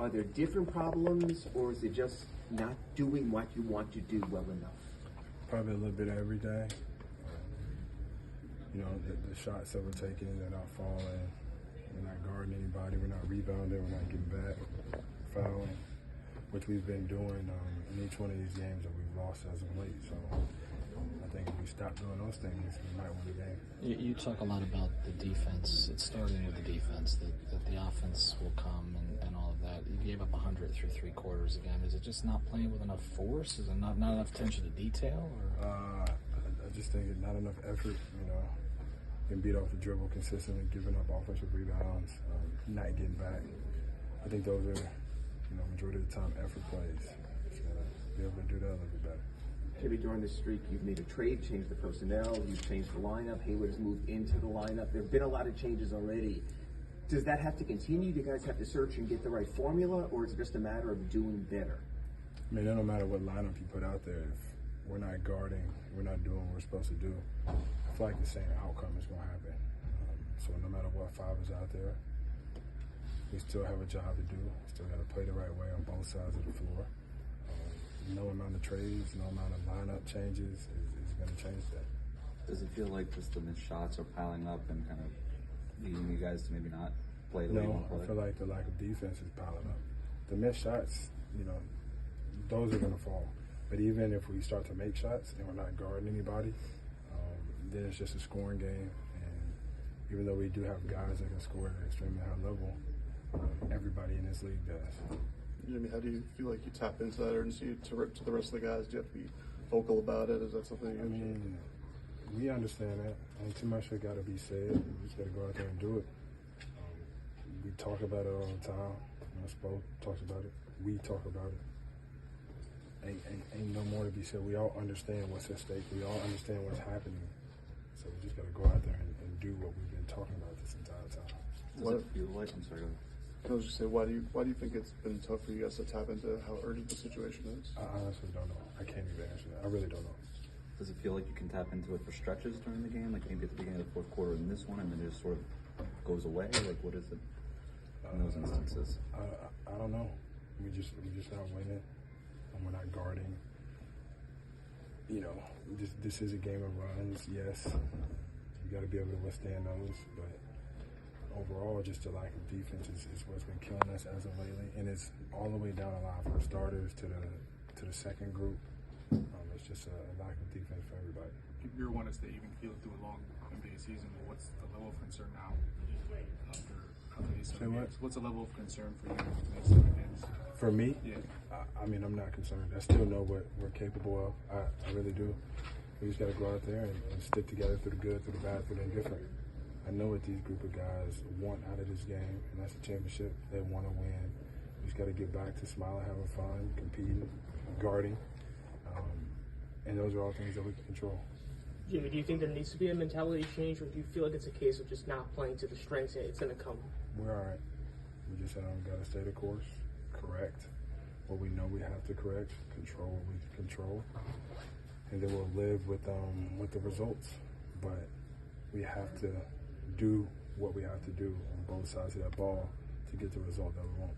Are there different problems, or is it just not doing what you want to do well enough? Probably a little bit of every day. You know, the shots that we're taking, they're not falling. We're not guarding anybody. We're not rebounding. We're not getting back, fouling, which we've been doing in each one of these games that we've lost as of late. So I think if we stop doing those things, we might win the game. You talk a lot about the defense. It's starting with the defense, that the offense will come and all of that. You gave up 100 through 3 quarters again. Is it just not playing with enough force? Is it not enough attention to detail? Or? I just think it's not enough effort, you know. Getting beat off the dribble consistently, giving up offensive rebounds, not getting back. I think those are, you know, majority of the time effort plays. Just gotta be able to do that a little bit better. Maybe during this streak, you've made a trade, changed the personnel, you've changed the lineup. Hayward has moved into the lineup. There have been a lot of changes already. Does that have to continue? Do you guys have to search and get the right formula, or is it just a matter of doing better? I mean, it don't matter what lineup you put out there. If we're not guarding, we're not doing what we're supposed to do, I feel like the same outcome is going to happen. So no matter what five is out there, we still have a job to do. We still got to play the right way on both sides of the floor. No amount of trades, no amount of lineup changes is going to change that. Does it feel like just the missed shots are piling up and kind of leading you guys to maybe not play the way you want to play? I feel like the lack of defense is piling up. The missed shots, you know, those are going to fall. But even if we start to make shots and we're not guarding anybody, then it's just a scoring game. And even though we do have guys that can score at an extremely high level, everybody in this league does. Jimmy, how do you feel like you tap into that urgency to the rest of the guys? Do you have to be vocal about it? Is that something you we understand that. Ain't too much that got to be said. We just got to go out there and do it. We talk about it all the time. Spo talks about it. We talk about it. Ain't no more to be said. We all understand what's at stake. We all understand what's happening. So we just got to go out there and do what we've been talking about this entire time. Does it feel like, I'm sorry, go ahead. I was just saying, why do you think it's been tough for you guys to tap into how urgent the situation is? I honestly don't know. I can't even answer that. I really don't know. Does it feel like you can tap into it for stretches during the game, like maybe at the beginning of the fourth quarter in this one, and then it just sort of goes away? Like, what is it in those instances? I don't know. We just not winning, and we're not guarding. You know, this is a game of runs. Yes, you got to be able to withstand those, but overall, just the lack of defense is what's been killing us as of lately, and it's all the way down the line from starters to the second group. It's just a lack of defense for everybody. You're one to stay even keel through a long NBA season. What's the level of concern now after these 7 games? What's the level of concern for you in these 7 games? For me? Yeah. I mean, I'm not concerned. I still know what we're capable of. I really do. We just got to go out there and stick together through the good, through the bad, through the indifferent. I know what these group of guys want out of this game, and that's a championship. They want to win. We just got to get back to smiling, having fun, competing, guarding. And those are all things that we can control. Jimmy, do you think there needs to be a mentality change, or do you feel like it's a case of just not playing to the strengths and it's going to come? We're all right. We just got to stay the course, correct what we know we have to correct, control what we can control, and then we'll live with the results. But we have to do what we have to do on both sides of that ball to get the result that we want.